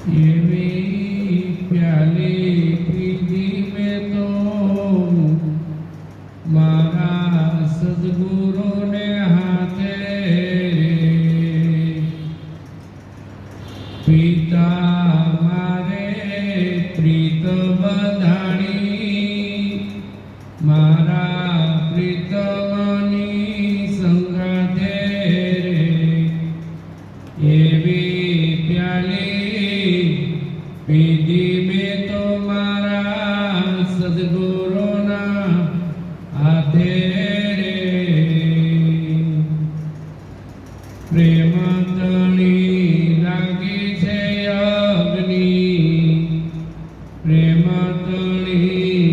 એવી પ્યાલી પીધી મેં તો મારા સદગુરુને હાથે પિતા મારે પ્રીત બંધાણી મારા પ્રીતમની સંગાથે એવી પ્યાલી પીધી મેં તો મારા સદગુરુના હાથે પ્રેમ તણી લાગી છે અગ્નિ પ્રેમ તણી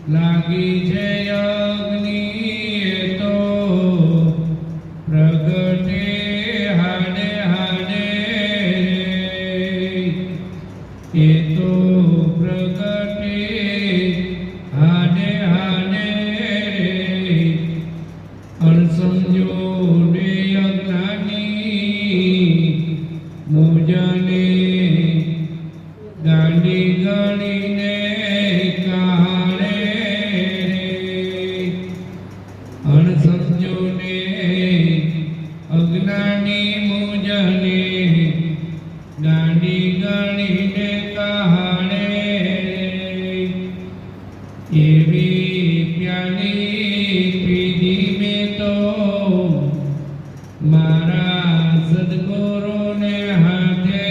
લાગી છે અગ્નિ એ તો પ્રગટે હાડે હાડે એ તો પ્રગટે હાડે હાડે અણસમજો ને અજ્ઞાની મુજને ગાંડી ગણીને કાળે અણસમજો ને અજ્ઞાની મુજને ગાંડી ગણીને કાળે એવી પ્યાલી પીધી મેં તો મારા સદગુરુને હાથે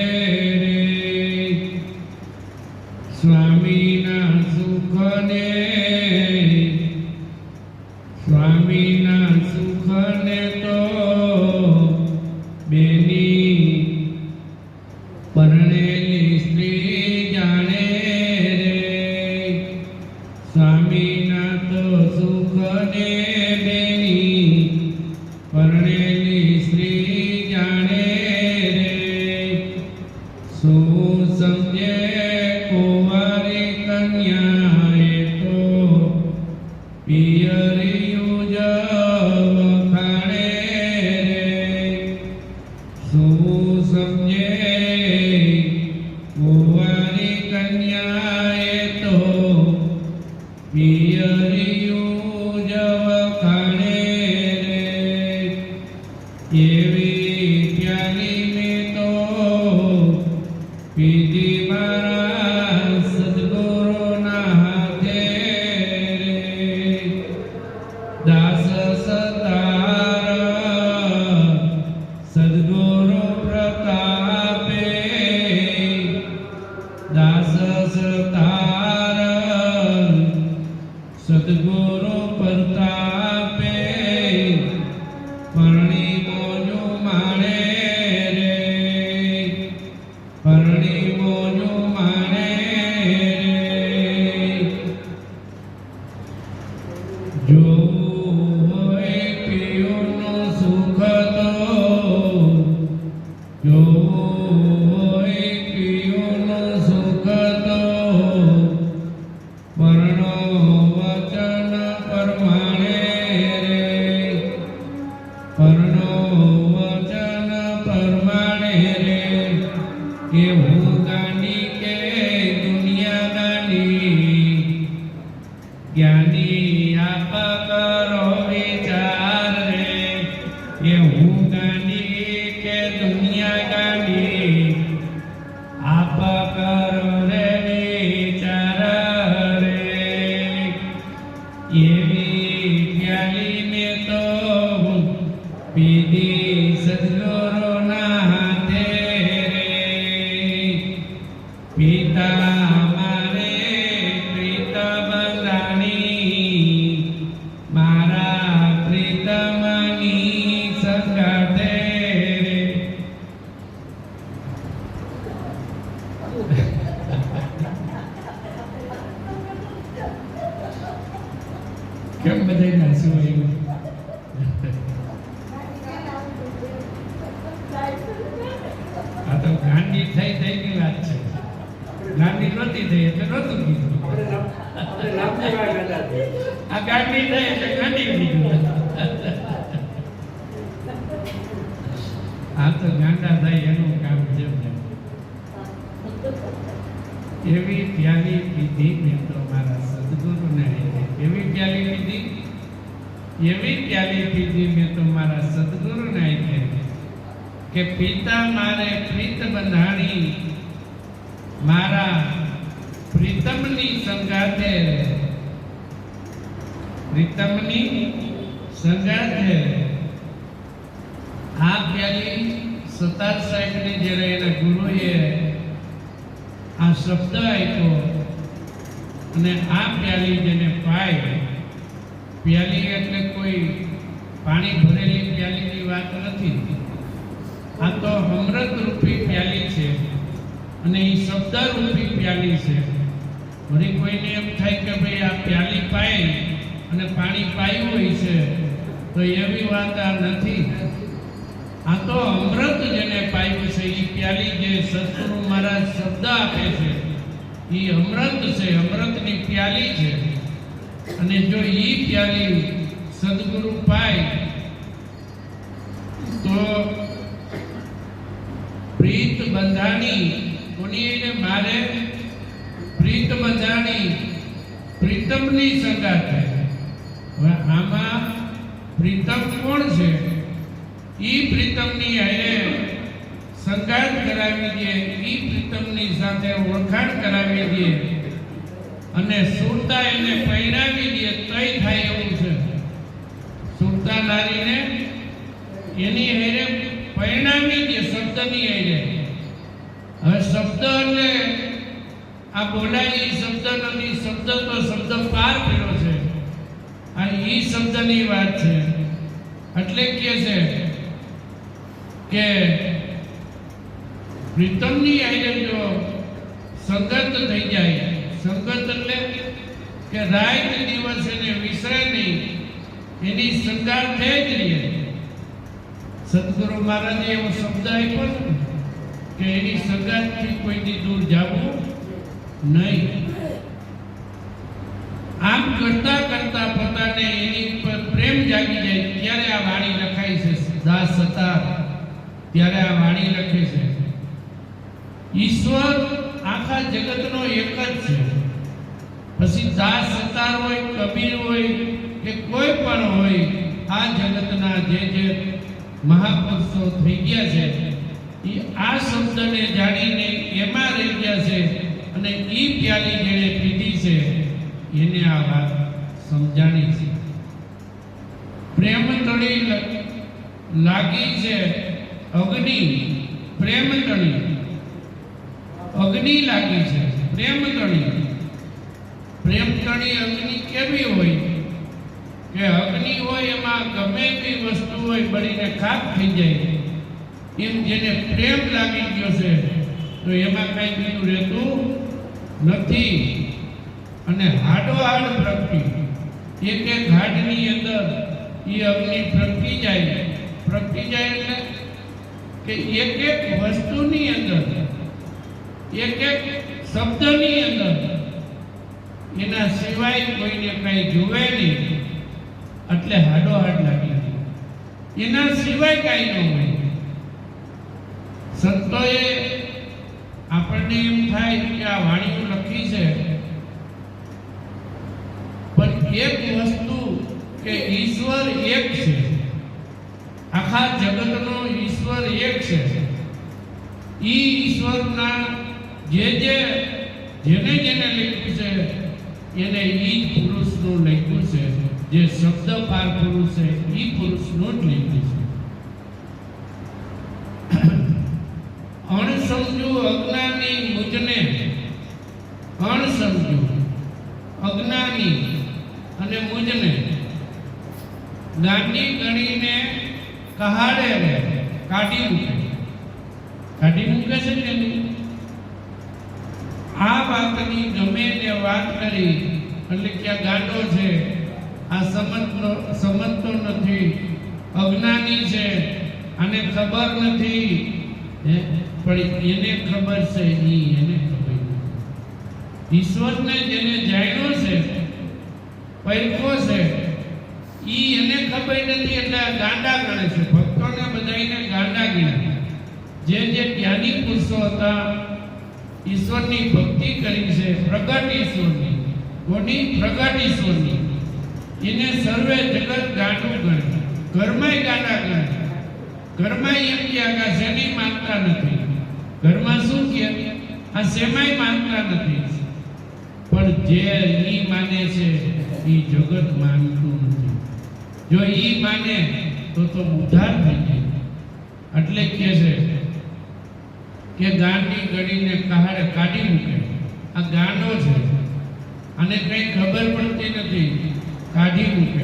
સ્વામીના સુખને તો બેની પરણેલી સ્ત્રી જાણે રે સ્વામીના તો સુખને બેની પરણેલી સ્ત્રી જાણે રે શું સમજે કુંવારી કન્યા એ તો પિયરિયું જ વખાણે રે શું સમજે કુંવારી કન્યા એ તો પિયરિયું જ વખાણે રે એવી પ્યાલી મેં તો પીધી મારા સદગુરુના હાથે દાસ સતાર સદગુરુ પ્રતાપે દાસ સતાર સદગુરુ પ્રતાપે પરણી મોજું માણે રે પરણી મોજું માણે રે જોવું હોય પિયુનું સુખ તો જોવું હોય પિયુનું સુખ તો પરણો વચન પરમાણે રે પરણો વચન પરમાણે રે કે હું ગાંડી કે દુનિયા ગાંડી જ્ઞાની આપ કરો વિચાર રે કે હું ગાંડી કે દુનિયા ગાંડી આપ કરો રે વિચાર રે એવી પ્યાલી મેં તો પીધી સદગુરુના હાથે રે પિતા મારે પ્રીત બંધાણી મારા પ્રીતમની સંગાથે રે કેમ બધાય નાસું આવ્યું આ તો ગાંડી થઈ ની વાત છે ગાંડી નહોતી થઈ એટલે નહોતું કીધું આ ગાંડી થઈ એટલે ગાંડી કીધું આ તો ગાંડા થાય એનું કામ છે એવી પ્યાલી પીધી મેં તો મારા સદગુરુને હારે. એવી પ્યાલી પીધી, એવી પ્યાલી પીધી મેં તો મારા સદગુરુને હારે કે પિતા મારે પ્રીત બંધાણી, મારા પ્રીતમની સંગાથે, પ્રીતમની સંગાથે. આ પ્યાલી સતાર સાહેબને જ્યારે એના ગુરુએ આ શબ્દ આપ્યો અને આ પ્યાલી જેને પાય, પ્યાલી એટલે કોઈ પાણી ભરેલી પ્યાલીની વાત નથી. આ તો અમૃત રૂપી પ્યાલી છે અને એ શબ્દ રૂપી પ્યાલી છે. વળી કોઈને એમ થાય કે ભાઈ આ પ્યાલી પાય અને પાણી પાયું હોય છે, તો એવી વાત આ નથી. આ તો અમૃત જેને પાયું છે, એ પ્યાલી જે સદગુરુ મહારાજ શબ્દ આપે છે એ અમૃત છે, અમૃતની પ્યાલી છે. અને જો એ પ્યાલી સદગુરુ પાય તો પ્રીત બંધાણી, કોની એને મારે પ્રીત બંધાણી, પ્રીતમની સંગાથે. હવે આમાં પ્રીતમ કોણ છે? ઈ પ્રીતમની હારે સંગાત કરાવી દે, ઈ પ્રીતમની સાથે ઓળખાણ કરાવી દે અને સુરતા એને પહેરાવી દે તઈ થાય એવું છે. સુરતા નારીને એની હારે પરિણામી દે શબ્દની હારે. હવે શબ્દ એટલે આ બોલાય એ શબ્દ નથી, શબ્દ તો શબ્દ પાર કર્યો છે. આ ઈ શબ્દની વાત છે. એટલે કે છે કે પ્રીતમની હારે જો સંગત થઈ જાય, સંગત એટલે કે રાત દિવસ એને વિસરે નહીં, એની સંગાત થઈ જ રહે. સદગુરુ મહારાજે એવો શબ્દ આપ્યો કે એની સંગાતથી કોઈની દૂર જવું નહીં. આમ કરતા કરતા પોતાને એની પર પ્રેમ જાગી જાય ત્યારે આ વાણી લખાય છે. દાસ સતાર ત્યારે આ વાણી લખે છે. ઈશ્વર આખા જગતનો એક જ છે. પછી દાસ સતાર હોય, કબીર હોય કે કોઈ પણ હોય, આ જગતના જે મહાપુરુષો થઈ ગયા છે એ આ શબ્દને જાણીને એમાં રહી ગયા છે અને એ પ્યાલી જેણે પીધી છે એને આ વાત સમજાણી છે. પ્રેમ તળી લાગી છે અગ્નિ, પ્રેમ તળી અગ્નિ લાગી છે, પ્રેમ તળી. પ્રેમ તળી અગ્નિ કેવી હોય કે અગ્નિ હોય એમાં ગમે એવી વસ્તુ હોય બળીને ખાક થઈ જાય. એમ જેને પ્રેમ લાગી ગયો છે તો એમાં કઈ બીજું રહેતું નથી. અને હાડોહાડ પ્રગટી, એક એક હાડની અંદર એ અગ્નિ પ્રગટી જાય. પ્રગટી જાય એટલે કે એક એક વસ્તુની અંદર, એક એક શબ્દની અંદર એના સિવાય કોઈને કઈ જોવે નહીં એટલે હાડોહાડ લાગી ગઈ. એના સિવાય કઈ ન હોય. સંતોએ આપણને એમ થાય કે આ વાણીઓ લખી છે, પણ એક વસ્તુ કે ઈશ્વર એક છે, આખા જગતનો ઈશ્વર એક છે. ઈ ઈશ્વરના જેને જેને લખ્યું છે એને ઈ પુરુષનું લખ્યું છે. જે શબ્દ પાર પુરુષ છે ઈ પુરુષનું જ લખ્યું છે. અણસમજુ અજ્ઞાની મુજને, અણસમજુ અજ્ઞાની અને મુજને ગાંડી ગણીને કહાડે કાઢી મૂકે. કાઢી મૂકે છે કે નહીં? આ વાતની ગમે તે વાત કરી એટલે કે ગાંડો છે, આ સમજતો નથી, અજ્ઞાની છે, આને ખબર નથી. પણ એને ખબર છે, એને ખબર નથી. ઈશ્વરને જેને જાણ્યો છે, પરખો છે, એને ખબર નથી એટલે ગાંડા ગણે છે. ભક્તોને બધાને ગાંડા ગણે. જે જ્ઞાની પુરુષો હતા ઈશ્વરની ભક્તિ કરી છે, પ્રગટ ઈશ્વરની. કોની? પ્રગટ ઈશ્વરની. એને સર્વે જગત ગાંડું ગણે, ઘરમાંય ગાંડા ગણે. ઘરમાં એમ કે આ શેની માનતા નથી, ઘરમાં શું કે આ શેમાંય માનતા નથી. પણ જે ઈ માને છે ઈ જગત માનતું નથી. જો ઈ માને તો ઉદ્ધાર થઈ જાય. એટલે કે છે કે ગાંડી ગડીને કહાડે કાઢી મૂકે. આ ગાંડો છે, આને કઈ ખબર પડતી નથી, કાઢી મૂકે.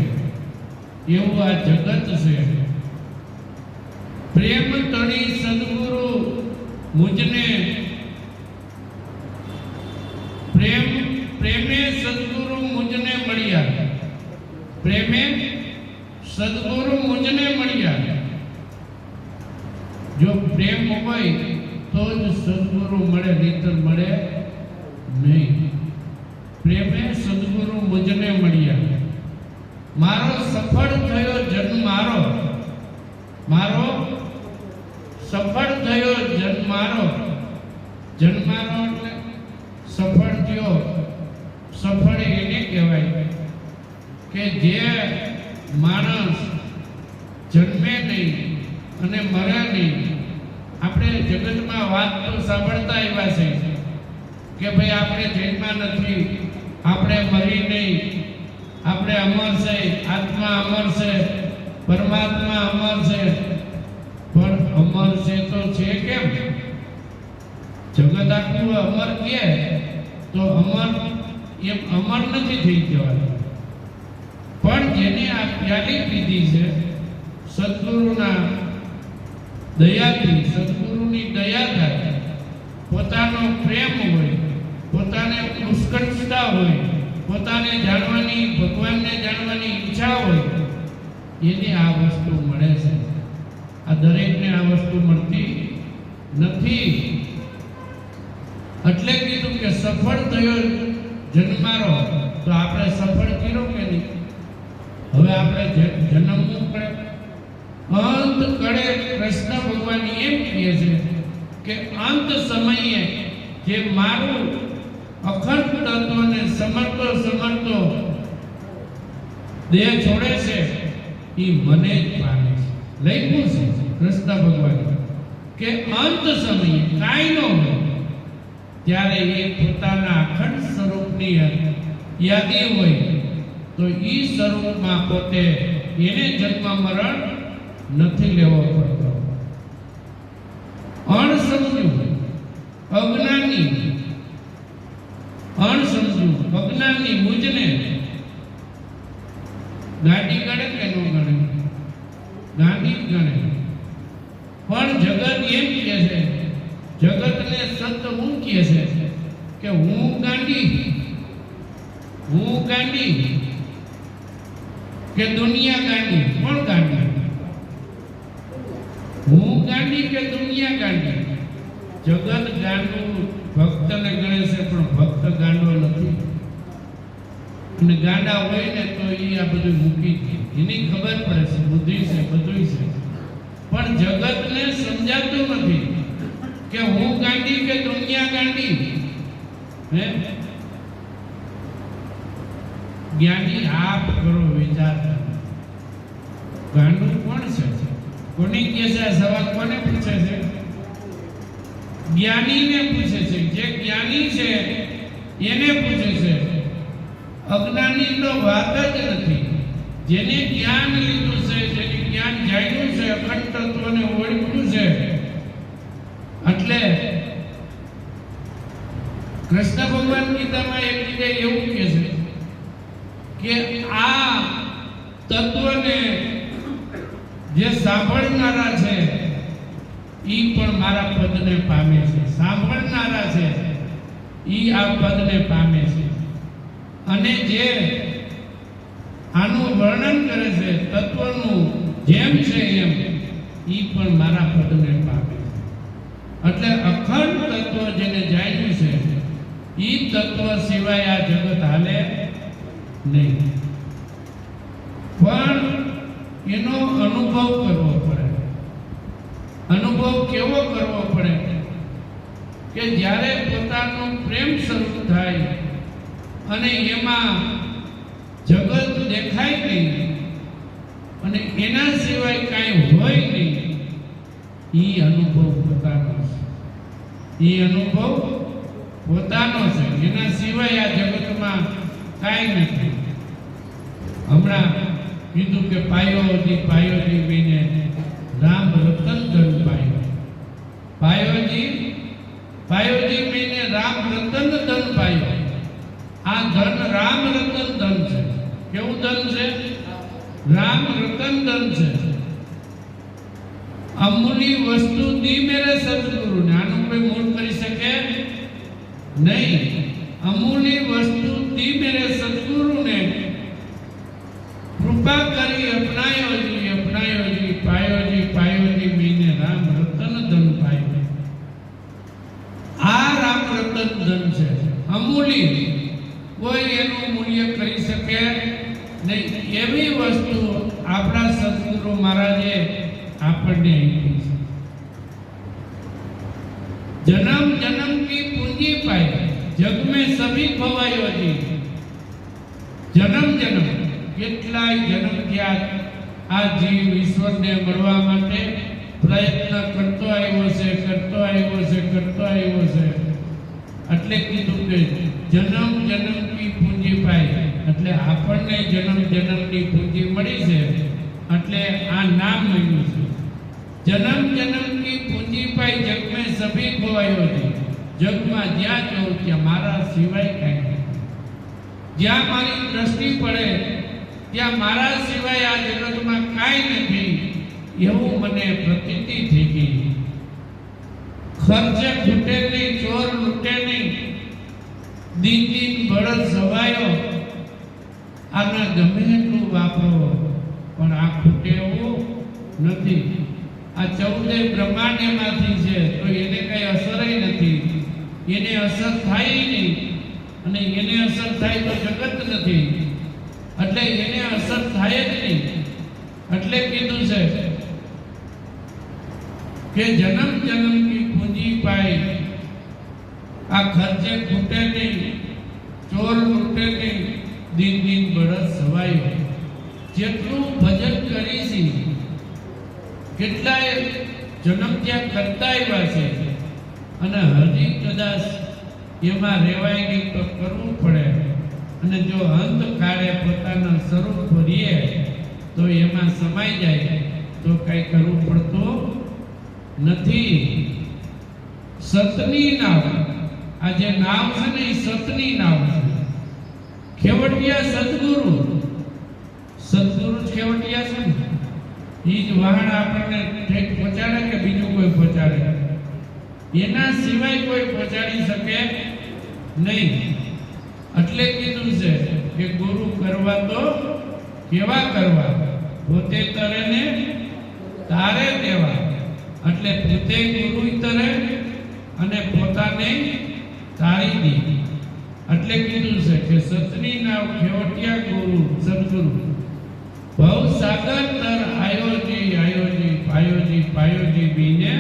એવું આ જગત છે. પ્રેમ તણી સદગુરુ મુજને પ્રેમે સદગુરુ મુજને મળ્યા. પ્રેમે સદગુરુ મુજને મળ્યા. જો પ્રેમ હોય તો જ સદગુરુ મળે, નહીતર મળે નહીં. પ્રેમે સદગુરુ મુજને મળ્યા. મારો સફળ થયો જન્મ, મારો સફળ થયો જન્મારો. જન્મારો એટલે સફળ થયો. સફળ એને કહેવાય કે જે માણસ જન્મે નહીં અને મરે નહીં. આપણે જગતમાં વાત તો સાંભળતા આવ્યા છે કે ભાઈ આપણે જન્મા નથી, આપણે મરી નહીં, આપણે અમર છે, આત્મા અમર છે, પરમાત્મા અમર છે. પણ અમર છે તો છે કેમ? જગત આખું અમર કે તો અમર એમ અમર નથી થઈ જવાતું. પણ જેને આ પ્યાલી પીધી છે સદગુરુના દયાથી, સદગુરુની દયા થાય, પોતાનો પ્રેમ હોય, પોતાને ઉત્કંઠતા હોય, પોતાને જાણવાની, ભગવાનને જાણવાની ઈચ્છા હોય, એને આ વસ્તુ મળે છે. આ દરેકને આ વસ્તુ મળતી નથી. એટલે કીધું કે સફળ થયો જન્મારો. તો આપણે સફળ કર્યો કે નહીં? હવે આપણે જન્મવું પડે. અંત કડે કૃષ્ણ ભગવાન એમ કહે છે કે અંત સમયે જે મારું અખંડ તત્વને સમરતો દેહ છોડે છે એ મને જ પામે છે. લખ્યું છે કૃષ્ણ ભગવાન કે અંત સમયે કાંઈ ન હોય ત્યારે એ પોતાના અખંડ સ્વરૂપની યાદી હોય તો એ સ્વરૂપમાં પોતે એને જન્મ મરણ નથી લેવો પડતો. અણસમજુ અજ્ઞાની મુજને ગાંડી ગણે કે ન ગણે? ગાંડી ગણે. પણ જગત એમ કહે છે, જગતને સત હું કહે છે કે હું ગાંડી કે દુનિયા ગાંડી? કોણ ગાંડી? હું ગાંડી કે દુનિયા ગાંડી? જગત ગાંડું ભક્તને ગણે છે, પણ ભક્ત ગાંડો નથી. અને ગાંડા હોય ને તો એ આ બધું મૂકી દે. એની ખબર પડે છે, બુદ્ધિ છે, બધું છે. પણ જગતને સમજાતું નથી કે હું ગાંડી કે દુનિયા ગાંડી. હે જ્ઞાની આપ કરો વિચાર. ગાંડું કોણ છે? કોની કહે છે? આ સવાલ કોને પૂછે છે? જ્ઞાનીને પૂછે છે. જે જ્ઞાની છે એને પૂછે છે. અજ્ઞાની તો વાત જ નથી. જેને જ્ઞાન લીધું છે, જેને જ્ઞાન જાણ્યું છે, અખંડ તત્વને ઓળખ્યું છે, એટલે કૃષ્ણ ભગવાન ગીતામાં એક જગ્યાએ એવું કહે છે કે આ તત્વને જે સાંભળનારા છે ઈ પણ મારા પદને પામે છે. સાંભળનારા છે ઈ આ પદને પામે છે. અને જે આનું વર્ણન કરે છે તત્વનું જેમ છે એમ, ઈ પણ મારા પદને પામે છે. એટલે અખંડ તત્વ જેને જાણ્યું છે ઈ તત્વ સિવાય આ જગત હાલે નહીં. પણ એનો અનુભવ કરવો પડે. અનુભવ કેવો કરવો પડે કે જ્યારે પોતાનો પ્રેમ શરૂ થાય અને એમાં જગત દેખાય નહીં અને એના સિવાય કાંઈ હોય નહીં, એ અનુભવ પોતાનો છે. એ અનુભવ પોતાનો છે, એના સિવાય આ જગતમાં કાંઈ નથી. હમણાં કીધું કે પાયોજી બેને રામ રતન ધન પાયો. પાયોજી બેને રામ રતન ધન પાયો. આ ધન રામ રતન ધન છે. કેવું ધન છે? રામ રતન ધન છે. અમૂલ્ય વસ્તુ દી મેરે સદગુરુ ને. આનું કોઈ મૂળ કરી શકે નહીં. અમૂલ્ય વસ્તુ દી મેરે સદગુરુ ને કૃપા કરી અપનાયોજી પાયોજી મેને રામ રતન ધન પાયો. આ રામ રતન ધન છે, અમૂલ્ય. કોઈ એનું મૂલ્ય કરી શકે નહીં. એવી વસ્તુ આપણા સદગુરુ મહારાજે આપણને આપી છે. जन्म जन्म की पूंजी पाई जग में सभी खवायो जी. जन्म जन्म કેટલાય જન્મ થયા આ જીવ ઈશ્વરને મળવા માટે પ્રયત્ન કરતો આવ્યો છે. એટલે કીધું કે જન્મ જન્મ કી પૂંજી પાઈ. એટલે આપણને જન્મ જન્મની પૂંજી મળી છે. એટલે આ નામ મળ્યું છે. जन्म जन्म की पूंजी पाई जग में सभी खोवायो थी. जगમાં જ્યાં જોઉં ત્યાં મારા સિવાય કાંઈ નથી. જ્યાં મારી દ્રષ્ટિ પડે ત્યાં મારા સિવાય આ જગતમાં કાંઈ નથી એવું મને પ્રતીતિ થઈ ગઈ. ખર્ચે ખૂટે નહીં, ચોર લૂટે નહીં, દિન બળદ સવાયો. આના ગમે એટલું વાપરો પણ આ ખૂટે એવું નથી. આ 14 બ્રહ્માંડ એમાંથી છે તો એને કઈ અસર નથી. એને અસર થાય નહીં અને એને અસર થાય તો જગત નથી. એટલે એને અસર થાય જ નહીં. એટલે કીધું છે કે જન્મ જન્મ કી પૂંજી પાઈ. આ ખર્ચે ખૂટે નહીં, ચોર લૂટે નહીં, દિન બળદ સવાયો. જેટલું ભજન કરીશી કેટલાય જન્મ ત્યાં કરતા આવ્યા છે અને હજી કદાચ એમાં રહેવાય નહીં તો કરવું પડે. અને જો અંત કાળે પોતાના સ્વરૂપ રીએ તો એમાં સમાઈ જાય તો કઈ કરવું પડતું નથી. સતની નાવ. આ જે નાવ છે ને એ સતની નાવ છે. ખેવટિયા સદગુરુ જ ખેવટિયા છે ને. એ જ વાહન આપણને ઠેક પહોંચાડે કે બીજું કોઈ પહોંચાડે? એના સિવાય કોઈ પહોંચાડી શકે નહીં. એટલે કીધું છે કે ગુરુ કરવા તો કેવા કરવા, પોતે તરે ને તારે દેવા. એટલે પોતે ગુરુ તરે અને પોતાને તારી દે. એટલે કીધું છે કે સતની નાવ ખેવટિયા ગુરુ સદગુરુ. ભવ સાગર તર પાયોજી બીને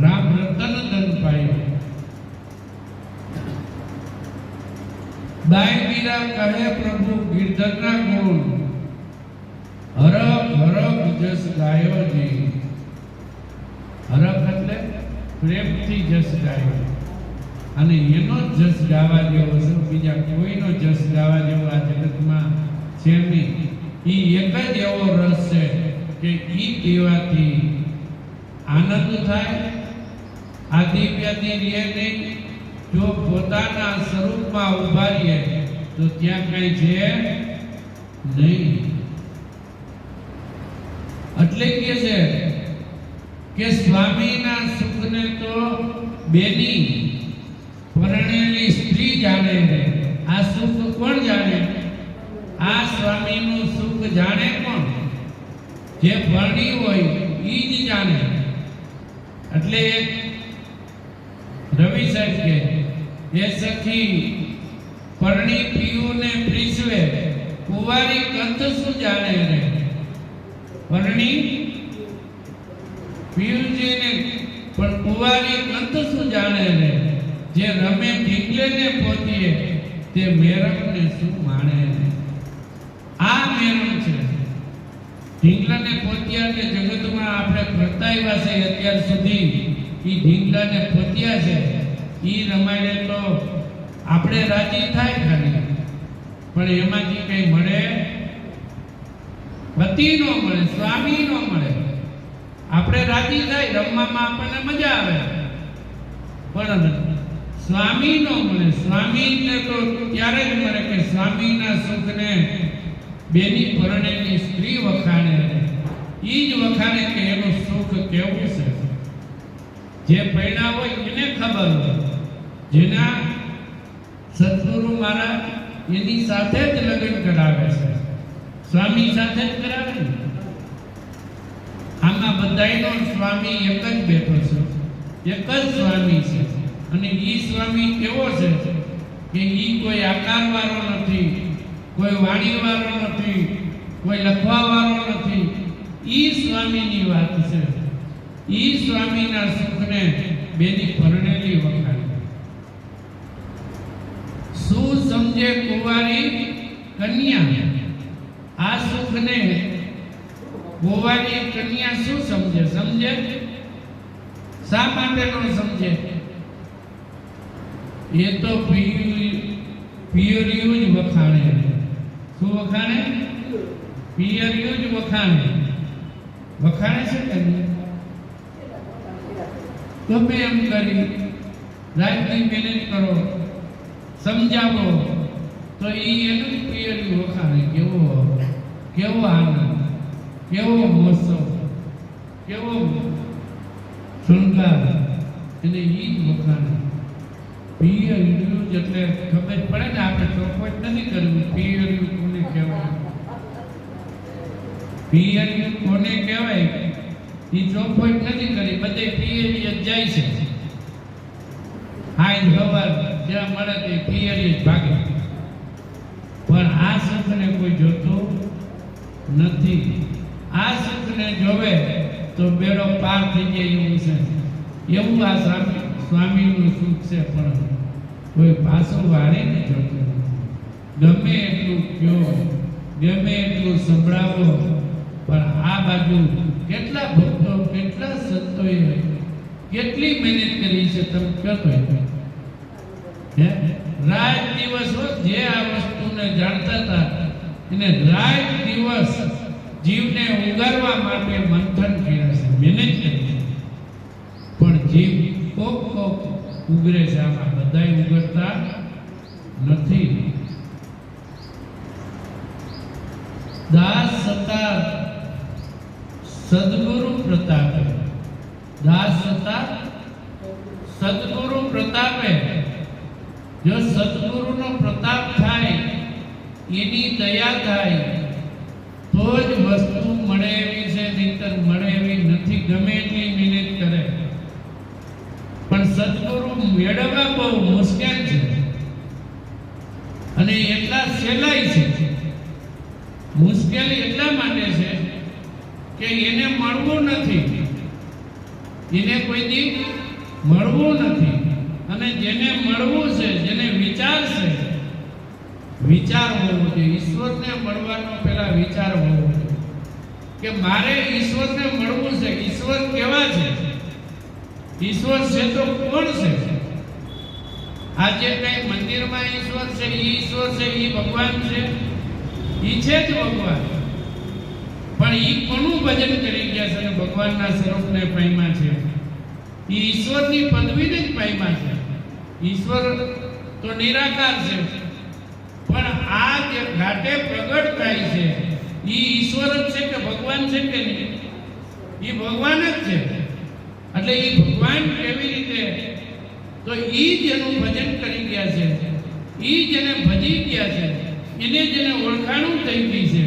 રામ રતન ધન પાયો. દાય મીરા કહે પ્રભુ ગિરધરના ગુણ. હરખ જસ ગાયો જી. હરખ એટલે પ્રેમથી જસ ગાયો. અને એનો જસ ગાવા જેવો છે, બીજા કોઈનો જસ ગાવા જેવો આ જગતમાં છે નહીં. ઈ એક જ એવો રસ છે કે ઈ પીવાથી આનંદ થાય, આદિ વ્યાધિ રહે નહીં. જો પોતાના સ્વરૂપમાં ઉભા રહીએ તો ત્યાં કઈ છે નહીં. એટલે કે છે કે સ્વામીના સુખને તો બેની પરણેલી સ્ત્રી જાણે છે. આ સુખ કોણ જાણે? આ સ્વામીનું સુખ જાણે કોણ? જે પરણી હોય ઈ જ જાણે. એટલે રવિ સાહેબ કે એ સખી પરણી પીયુને પ્રીસવે, કુંવારી કંથ શું જાણે રે. પરણી પીયુજીને પણ કુંવારી કંત શું જાણે રે, જે રમે ઢીંગલે ને પોતીએ તે મેરમ ને શું માણે રે. આ મેરમ છે. ઢીંગલા ને પોતિયા કે જગતમાં આપણે ફરતા આવ્યા છે અત્યાર સુધી, ઈ ઢીંગલા ને પોતિયા છે, ઈ રમાડે તો આપણે રાજી થાય ખાલી, પણ એમાંથી કઈ મળે પતિ નો મળે, સ્વામી નો મળે. આપણે રાજી થાય, રમવામાં આપણને મજા આવે, પણ સ્વામી નો મળે. સ્વામીને તો ત્યારે જ મળે કે સ્વામીના સુખને બેની પરણેલી સ્ત્રી વખાણે, ઈ જ વખાણે કે એનું સુખ કેવું છે. જે પૈણા હોય એને ખબર હોય, જેના સદગુરુ મારા એની સાથે જ લગ્ન કરાવે છે, સ્વામી સાથે જ કરાવે ને. આમાં બધાયનો સ્વામી એક જ બેઠો છે, એક જ સ્વામી છે. અને ઈ સ્વામી કેવો છે કે ઈ કોઈ આકાર વાળો નથી, કોઈ વાણી વાળો નથી, કોઈ લખવા વાળો નથી. ઈ સ્વામીની વાત છે. ઈ સ્વામીના સુખને બેની પરણેલી વખાણે. શું સમજે કુંવારી કન્યા, આ સુખને કુંવારી કન્યા શું સમજે? સમજે શા માટે ન સમજે? એ તો પિયરિયું જ વખાણે. શું વખાણે? પિયરિયું જ વખાણે. વખાણે છે કે તમે એમ કરી રાતની મહેનત કરો, સમજાવો તો ઈ એનું પિયરિયું વખાણે. કેવો આનંદ, કેવો મહોત્સવ, કેવો શૃંગાર, એને ઈ જ વખાણે. પિયરિયું એટલે ખબર પડે ને, આપણે ચોખવટ નથી કરવી. પિયરિયું કોને કહેવાય, પિયરિયું કોને કહેવાય ઈ ચોખવટ નથી કરી. બધે પિયરિયું જાય છે. હાઈ હવાર જ્યાં મળે તે પિયરિયું ભાગે. પણ આ સુખને કોઈ જોતું નથી. આ સુખને જોવે તો બેડો પાર થઈ જાય એવું છે. એવું આ સ્વામીનું સુખ છે, પણ કોઈ પાછું વાળીને જોતું નથી. ગમે એટલું કયો, ગમે એટલું સંભળાવો, પણ આ બાજુ કેટલા ભક્તો, કેટલા સંતોએ કેટલી મહેનત કરી છે તમે કહેતો હે. રાત દિવસ જે આ વસ્તુને જાણતા હતા એને રાત દિવસ જીવને ઉગારવા માટે મંથન કર્યા છે, મહેનત કરી છે. પણ જીવ કોક ઉગરે છે, આમાં બધાય ઉગરતા નથી. દાસ સતા સદગુરુ પ્રતાપે, દાસ સતા સદગુરુ પ્રતાપે. જો સદગુરુનો પ્રતાપ થાય, એની દયા થાય તો જ વસ્તુ મળે એવી છે, નહીંતર મળે એવી નથી. ગમે એટલી મહેનત કરે પણ સદગુરુ મેળવવા બહુ મુશ્કેલ છે, અને એટલા સહેલાઈ છે. મુશ્કેલ એટલા માટે છે કે એને મળવું નથી, એને કોઈ દી મળવું નથી. અને જેને મળવું છે, જેને વિચાર છે, વિચાર હોવો જોઈએ. ઈશ્વરને મળવાનો પહેલા વિચાર હોવો જોઈએ કે મારે ઈશ્વરને મળવું છે. ઈશ્વર કેવા છે? ઈશ્વર છે તો કોણ છે? આજે કઈ મંદિરમાં ઈશ્વર છે, ઈશ્વર છે, ઈ ભગવાન છે, ઈ છે જ ભગવાન. પણ ઈ કોનું ભજન કરી ગયા છે અને ભગવાનના સ્વરૂપને પામ્યા છે? ઈ ઈશ્વરની પદવીને જ પામ્યા છે. ઈશ્વર તો નિરાકાર છે, પણ આ જે ઘાટે પ્રગટ થાય છે ઈ ઈશ્વર જ છે કે ભગવાન છે કે નહીં? ઈ ભગવાન જ છે. એટલે ઈ ભગવાન કેવી રીતે? તો ઈ જેનું ભજન કરી ગયા છે, ઈ જેને ભજી ગયા છે, એને જેને ઓળખાણું થઈ ગઈ છે,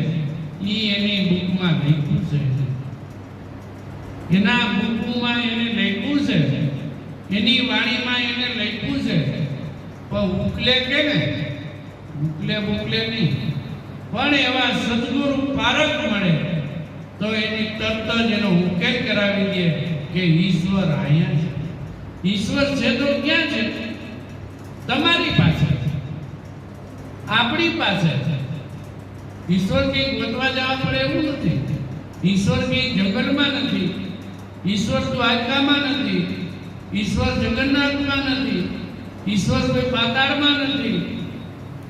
ઈ એની બુકમાં લખ્યું છે. એના બુકમાં એને લખ્યું છે, એની વાણીમાં એને લખ્યું છે. પણ ઉકલે કે ને, ઉકલે નહીં, પણ એવા સદગુરુ પારક મળે તો એની તરત જ એનો ઉકેલ કરાવી દે કે ઈશ્વર અહીંયા છે. ઈશ્વર છે તો ક્યાં છે? તમારી પાસે, આપણી પાસે છે. ઈશ્વર કંઈ ગોતવા જવા પડે એવું નથી. ઈશ્વર કંઈ જંગલમાં નથી, ઈશ્વર દ્વારકામાં નથી, ઈશ્વર જગન્નાથમાં નથી, ઈશ્વર કોઈ પાતાળમાં નથી.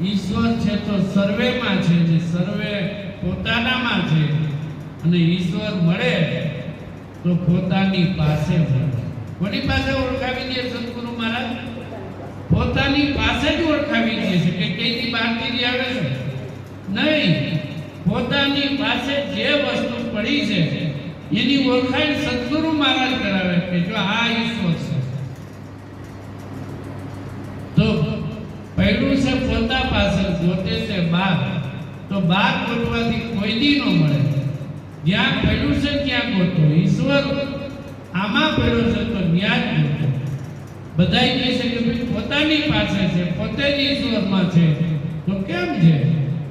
ઈશ્વર છે તો સર્વેમાં છે, જે સર્વે પોતાનામાં છે. અને ઈશ્વર મળે તો પોતાની પાસે મળે. કોની પાસે ઓળખાવી દે સદગુરુ મહારાજ? પોતાની પાસે જ ઓળખાવી દે છે કે કઈથી બહારથી આવે છે નહીં. પોતાની પાસે જે વસ્તુ પડી છે એની ઓળખાણ સદગુરુ મહારાજ કરાવે કે જો આ ઈશ્વર છે. તો પહેલું છે પોતા પાસે, ગોતે છે બાર. તો બાર ગોતવાથી કોઈ દી ન મળે. જ્યાં પહેલું છે ત્યાં ગોતો. ઈશ્વર આમાં પડ્યો છે તો ત્યાં જ ગોતો. બધાય કહે છે કે ભાઈ પોતાની પાસે છે, પોતે જ ઈશ્વરમાં છે. તો કેમ છે?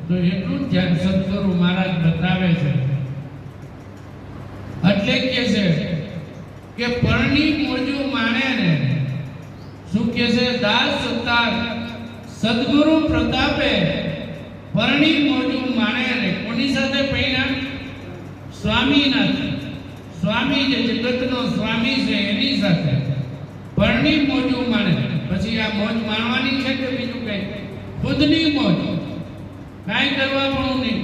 તો એટલું જ ધ્યાન સદગુરુ મહારાજ બતાવે છે. એટલે કે છે કે પરણી મોજું માણે ને શું કે છે? દાસ સતાર સદગુરુ પ્રતાપે પરણી મોજું માણે ને. કોની સાથે પૈણા? સ્વામીનાથ. સ્વામી જે જગતનો સ્વામી છે એની સાથે પરણી મોજું માણે. પછી આ મોજ માણવાની છે કે બીજું કઈ? ખુદની મોજ, કાંઈ કરવા પણ નહીં.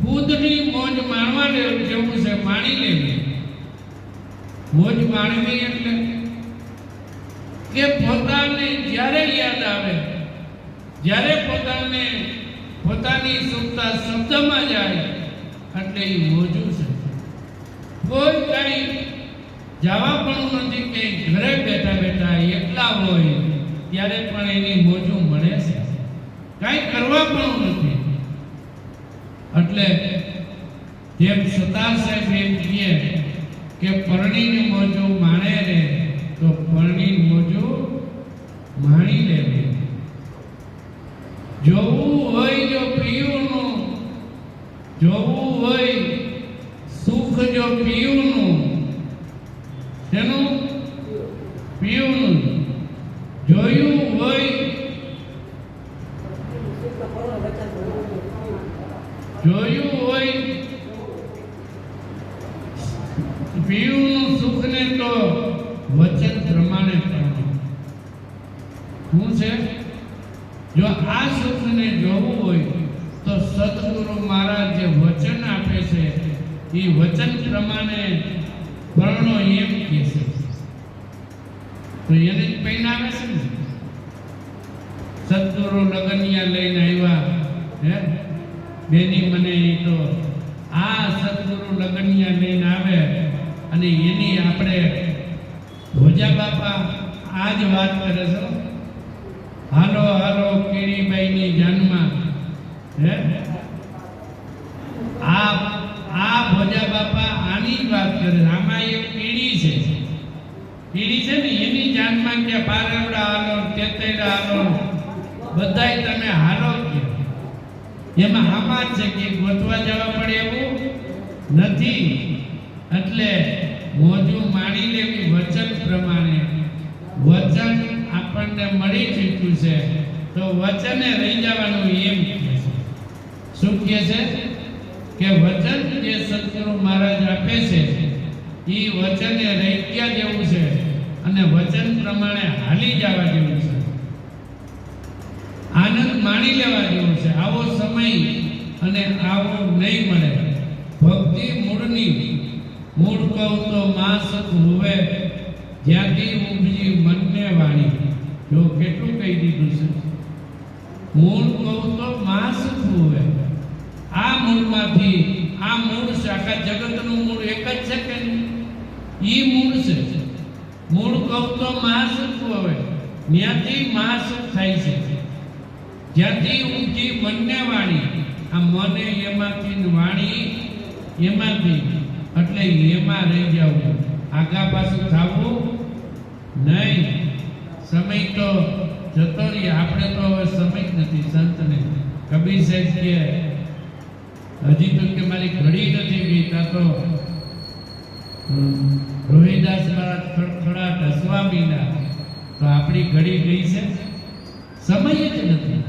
ખુદની મોજ માણવા જેવું છે, માણી લેવી. મોજ માણવી એટલે કે પોતાને જ્યારે યાદ આવે, જ્યારે પોતાને પોતાની સુખતા શબ્દમાં જાય એટલે એ મોજું છે. કોઈ કઈ જવા પણ નથી, કે ઘરે બેઠા બેઠા એકલા હોય ત્યારે પણ એની મોજું મળે છે. કાંઈ કરવા પણ નથી. એટલે જેમ સતાર સાહેબ એમ કહે કે પરણીની મોજું માણે રે તો પરણી મોજું માણી લેવી. જોવું હોય જો પિયુનું, જોવું હોય સુખ જો પિયુનું, તેનું પિયુનું જોયું હોય, જોયું હોય પિયુનું સુખ ને તો વચન પ્રમાણે કરવું. શું છે? જો આ સુખને જોવું હોય તો સદગુરુ મહારાજ જે વચન આપે છે એ વચન પ્રમાણે પરણો એમ કહે છે. તો એને જ પહેરાવે છે ને. સદગુરુ લગનિયા લઈને આવ્યા, હે બેની મને તો આ સદગુરુ લગનિયા લઈને આવે અને એની આપણે ભોજા બાપા આ જ વાત કરે છે. હાલો હાલો કેળીબાઈની જાનમાં, હે આ ભોજા બાપા આની જ વાત કરે. આમાં એક પીડી છે, પીડી છે ને એની જાનમાં કે પારવડા હાલો, તેતેડા હાલો, બધાય તમે હાલો કે. એમાં આમાં જ છે કે ગોતવા જવા પડે એવું નથી. એટલે મોજું માણી લેવી વચન પ્રમાણે. વચન આપણને મળી ચૂક્યું છે તો વચને રહી જવાનું એમ કહે છે. શું કહે છે? કે વચન જે સદગુરુ મહારાજ આપે છે એ વચને રહી ગયા જેવું છે અને વચન પ્રમાણે હાલી જવા જેવું છે. આનંદ માણી લેવા જેવું છે. આવો સમય અને આવો નહીં મળે. ભક્તિ મૂળની, મૂળ કહું તો માસ હોવે જ્યાંથી ઉપજી મનને વાણી. જો કેટલું કહી દીધું છે. મૂળ કહું તો માસ હોવે. આ મૂળમાંથી, આ મૂળ છે, આખા જગતનું મૂળ એક જ છે કે ઈ મૂળ છે. મૂળ કહું તો મહાસુખ હોવે, ત્યાંથી મહાસુખ થાય છે. જ્યાંથી ઉપજી મનને વાણી. આ મને એમાંથી, વાણી એમાંથી, એટલે એમાં રહી જવું. આગા પાછું થવું નહીં. સમય તો જતો રહી. આપણે તો હવે સમય જ નથી. સંતને કબીર સાહેબ કે હજી તો કે મારી ઘડી નથી ગઈ. તા તો રોહિદાસ મહારાજ ખડખડાટ હસવા મીંડા, તો આપણી ઘડી ગઈ છે? સમય જ નથી.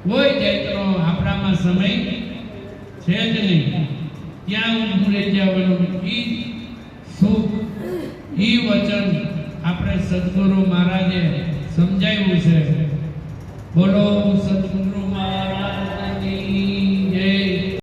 કોઈ જાતનો આપણામાં સમય છે જ નહીં. ત્યાં ઊભું રહી જવાનું. ઈ સુખ, ઈ વચન આપણે સદગુરુ મહારાજે સમજાવ્યું છે. બોલો સદગુરુ મહારાજની